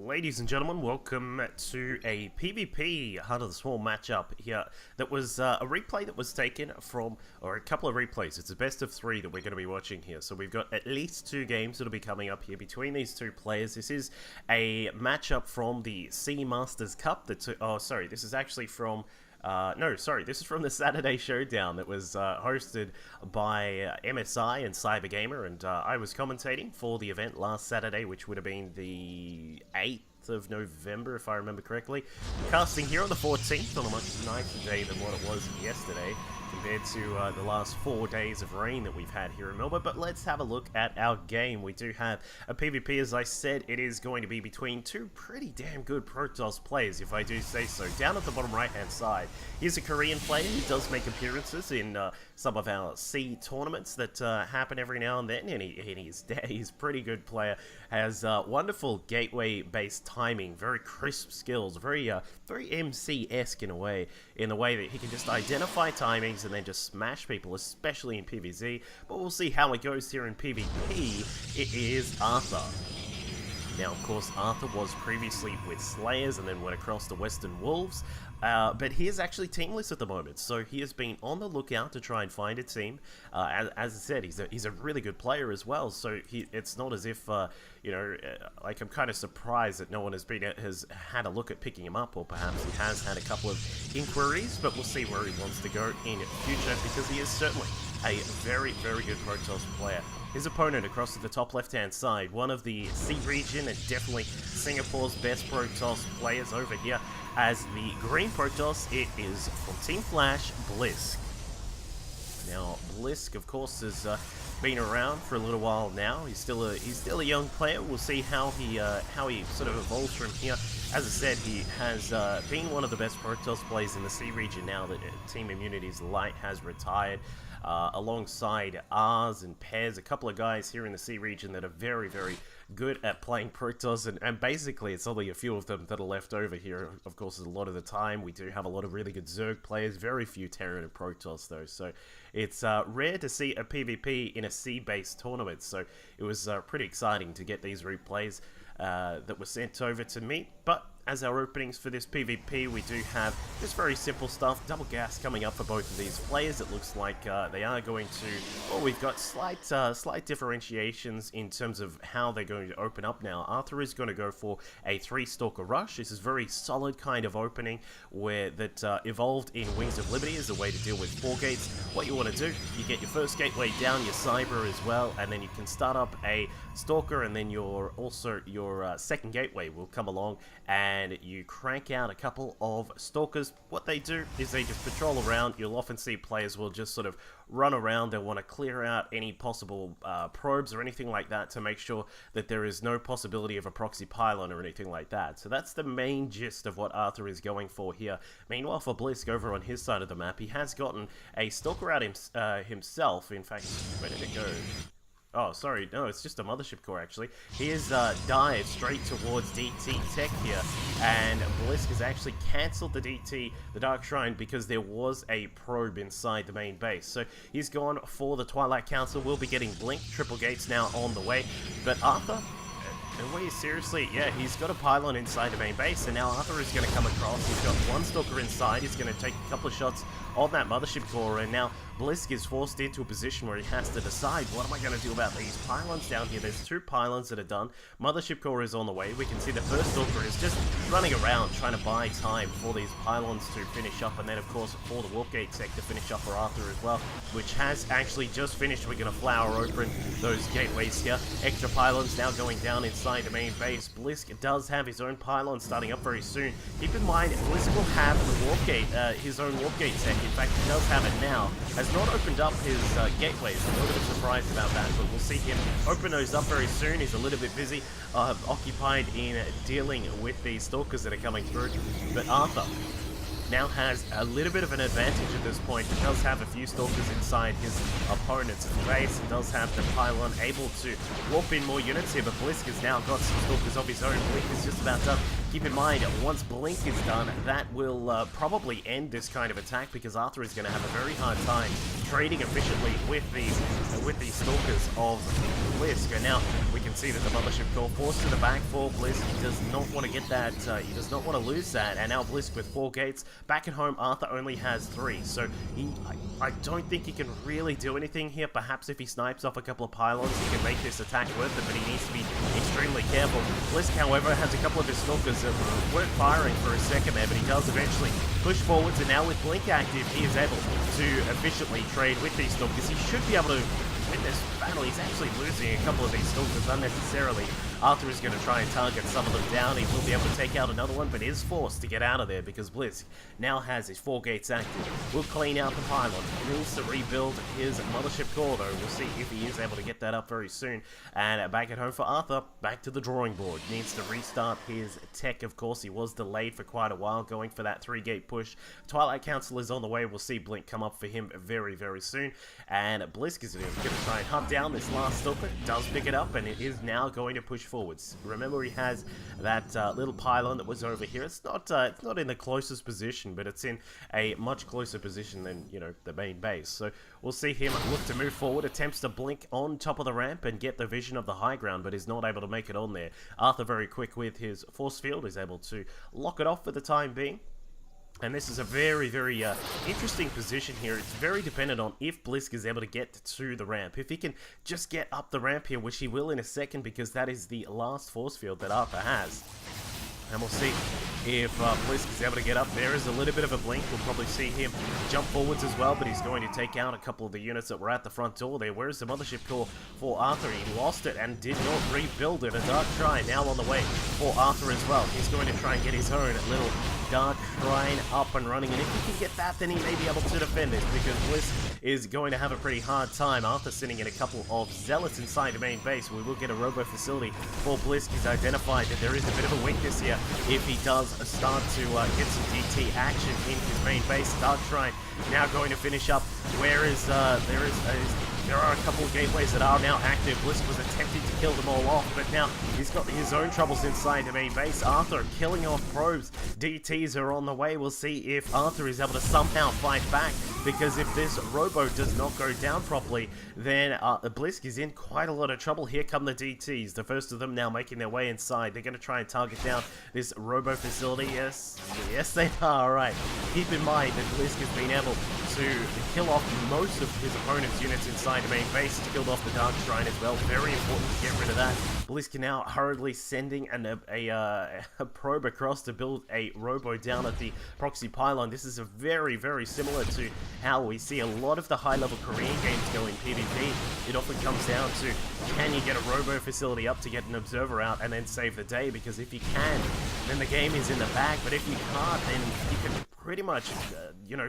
Ladies and gentlemen, welcome to a PvP Heart of the Swarm matchup here. That was a replay that was taken from, or a couple of replays. It's a best of 3 that we're going to be watching here. So we've got at least 2 games that'll be coming up here between these 2 players. This is a matchup from the Sea Masters Cup. This is actually from... this is from the Saturday Showdown that was hosted by MSI and Cybergamer, and I was commentating for the event last Saturday, which would have been the 8th of November, if I remember correctly. Casting here on the 14th, on a much nicer day than what it was yesterday, compared to the last 4 days of rain that we've had here in Melbourne. But let's have a look at our game. We do have a PvP, as I said. It is going to be between 2 pretty damn good Protoss players, if I do say so. Down at the bottom right-hand side, he's a Korean player. He does make appearances in some of our C tournaments that happen every now and then, and he's a pretty good player. Has wonderful gateway-based timing, very crisp skills, very MC-esque in the way that he can just identify timings and then just smash people, especially in PvZ. But we'll see how it goes here in PvP. It is Arthur. Now, of course, Arthur was previously with Slayers and then went across to Western Wolves, but he is actually teamless at the moment, so he has been on the lookout to try and find a team. As I said, he's a really good player as well, so it's not as if, like, I'm kind of surprised that no one has had a look at picking him up, or perhaps he has had a couple of inquiries, but we'll see where he wants to go in future, because he is certainly a very, very good Protoss player. His opponent across to the top left-hand side, one of the C region and definitely Singapore's best Protoss players over here. As the green Protoss, it is from Team Flash, Blysk. Now, Blysk, of course, has been around for a little while now. He's still a young player. We'll see how he sort of evolves from here. As I said, he has been one of the best Protoss players in the C region now that Team Immunity's Light has retired. Alongside Ars and Pez, a couple of guys here in the C region that are very, very good at playing Protoss, and basically it's only a few of them that are left over here. Of course, a lot of the time we do have a lot of really good Zerg players, very few Terran and Protoss though, so it's rare to see a PvP in a C-based tournament, so it was pretty exciting to get these replays that were sent over to me. But as our openings for this PvP, we do have just very simple stuff. Double gas coming up for both of these players. It looks like they are going to... Well, we've got slight differentiations in terms of how they're going to open up now. Arthur is going to go for a 3-Stalker Rush. This is very solid kind of opening where that evolved in Wings of Liberty as a way to deal with 4 gates. What you want to do, you get your first gateway down, your Cyber as well, and then you can start up a Stalker, and then your second gateway will come along, and you crank out a couple of Stalkers. What they do is they just patrol around. You'll often see players will just sort of run around. They'll want to clear out any possible probes or anything like that to make sure that there is no possibility of a proxy pylon or anything like that. So that's the main gist of what Arthur is going for here. Meanwhile, for Blysk over on his side of the map, he has gotten a Stalker out himself. In fact, where did it go? Oh, sorry, no, it's just a Mothership Core, actually. He has dived straight towards DT Tech here, and Blysk has actually cancelled the DT, the Dark Shrine, because there was a probe inside the main base. So he's gone for the Twilight Council. We'll be getting Blink, triple gates now on the way. But Arthur... No way, seriously, yeah, he's got a pylon inside the main base, and now Arthur is going to come across. He's got 1 Stalker inside. He's going to take a couple of shots on that Mothership Core, and now Blysk is forced into a position where he has to decide, what am I going to do about these pylons down here? There's 2 pylons that are done. Mothership Core is on the way. We can see the first Stalker is just running around trying to buy time for these pylons to finish up, and then of course for the Warp Gate Tech to finish up for Arthur as well, which has actually just finished. We're going to flower open those gateways here. Extra pylons now going down inside the main base. Blysk does have his own pylon starting up very soon. Keep in mind, Blysk will have the Warp Gate, his own Warp Gate Tech. In fact, he does have it now. Has not opened up his gateways. I'm a little bit surprised about that, but we'll see him open those up very soon. He's a little bit busy, occupied in dealing with these Stalkers that are coming through. But Arthur now has a little bit of an advantage at this point. He does have a few Stalkers inside his opponent's base. He does have the pylon able to warp in more units here, but Blysk has now got some Stalkers of his own. Blink is just about done. keep in mind, once Blysk is done, that will probably end this kind of attack, because Arthur is going to have a very hard time trading efficiently with these stalkers of Blysk. And now we can see that the Mothership Core forced to the back for Blysk. He does not want to get that, he does not want to lose that. And now Blysk with 4 gates. Back at home, Arthur only has 3. So I don't think he can really do anything here. Perhaps if he snipes off a couple of pylons, he can make this attack worth it, but he needs to be extremely careful. Blysk, however, has a couple of his stalkers that weren't firing for a second there, but he does eventually push forwards, and now with Blink active, he is able to efficiently trade with these stalkers. He should be able to win this battle. He's actually losing a couple of these stalkers unnecessarily. Arthur is going to try and target some of them down. He will be able to take out another one, but is forced to get out of there because Blysk now has his 4 gates active. Will clean out the pylon. He needs to rebuild his Mothership Core, though. We'll see if he is able to get that up very soon. And back at home for Arthur, back to the drawing board. Needs to restart his tech, of course. He was delayed for quite a while, going for that 3-gate push. Twilight Council is on the way. We'll see Blink come up for him very, very soon. And Blysk is going to try and hunt down this last stalker. Does pick it up, and it is now going to push forwards. Remember, he has that little pylon that was over here. It's not in the closest position, but it's in a much closer position than, you know, the main base. So we'll see him look to move forward, attempts to blink on top of the ramp and get the vision of the high ground, but is not able to make it on there. Arthur, very quick with his force field, is able to lock it off for the time being. And this is a very, very interesting position here. It's very dependent on if Blysk is able to get to the ramp. If he can just get up the ramp here, which he will in a second, because that is the last force field that Arthur has. And we'll see if Blysk is able to get up. There is a little bit of a blink. We'll probably see him jump forwards as well, but he's going to take out a couple of the units that were at the front door there. Where's the Mothership Core for Arthur? He lost it and did not rebuild it. A Dark Shrine now on the way for Arthur as well. He's going to try and get his own little Dark Shrine up and running, and if he can get that, then he may be able to defend it, because Blysk is going to have a pretty hard time. Arthur sitting in a couple of Zealots inside the main base. We will get a robo facility for Blysk. He's identified that there is a bit of a weakness here if he does start to get some DT action in his main base. Dark Shrine now going to finish up. There are a couple of gateways that are now active. Blysk was attempting to kill them all off, but now he's got his own troubles inside the main base. Arthur killing off probes. DTs are on the way. We'll see if Arthur is able to somehow fight back, because if this robo does not go down properly, then Blysk is in quite a lot of trouble. Here come the DTs. The first of them now making their way inside. They're going to try and target down this robo facility. Yes, they are. All right. Keep in mind that Blysk has been able to kill off most of his opponent's units inside the main base. He's killed off the Dark Shrine as well. Very important to get rid of that. Blysk now hurriedly sending a probe across to build a robo down at the proxy pylon. This is a very, very similar to how we see a lot of the high-level Korean games go in PvP. It often comes down to, can you get a robo facility up to get an observer out and then save the day? Because if you can, then the game is in the bag. But if you can't, then you can pretty much,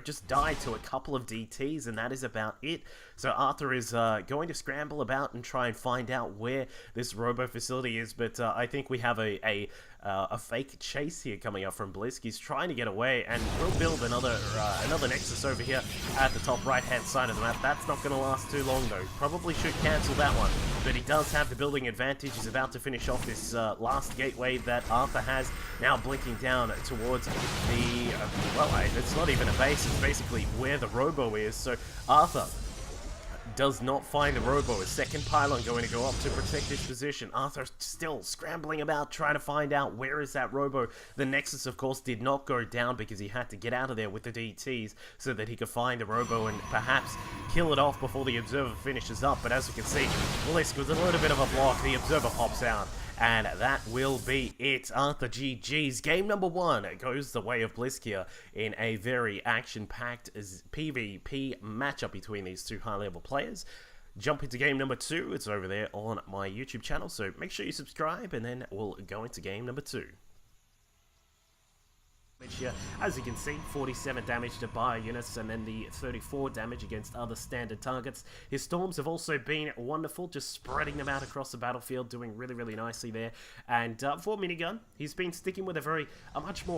just die to a couple of DTs, and that is about it. So Arthur is going to scramble about and try and find out where this robo facility is, but I think we have a fake chase here coming up from Blysk. He's trying to get away, and we'll build another Nexus over here at the top right-hand side of the map. That's not going to last too long, though. Probably should cancel that one, but he does have the building advantage. He's about to finish off this last gateway that Arthur has. Now blinking down towards the, it's not even a base, it's basically where the robo is. So Arthur does not find the robo. A second pylon going to go up to protect his position. Arthur still scrambling about, trying to find out where is that robo. The Nexus, of course, did not go down because he had to get out of there with the DTs so that he could find the robo and perhaps kill it off before the Observer finishes up. But as you can see, Blysk with a little bit of a block. The Observer pops out. And that will be it. Arthur GG's. Game number 1 goes the way of Blysk here in a very action-packed PvP matchup between these two high-level players. Jump into game number 2. It's over there on my YouTube channel, so make sure you subscribe, and then we'll go into game number 2. Here, as you can see, 47 damage to bio units and then the 34 damage against other standard targets. His storms have also been wonderful, just spreading them out across the battlefield, doing really, really nicely there. And for minigun, he's been sticking with a much more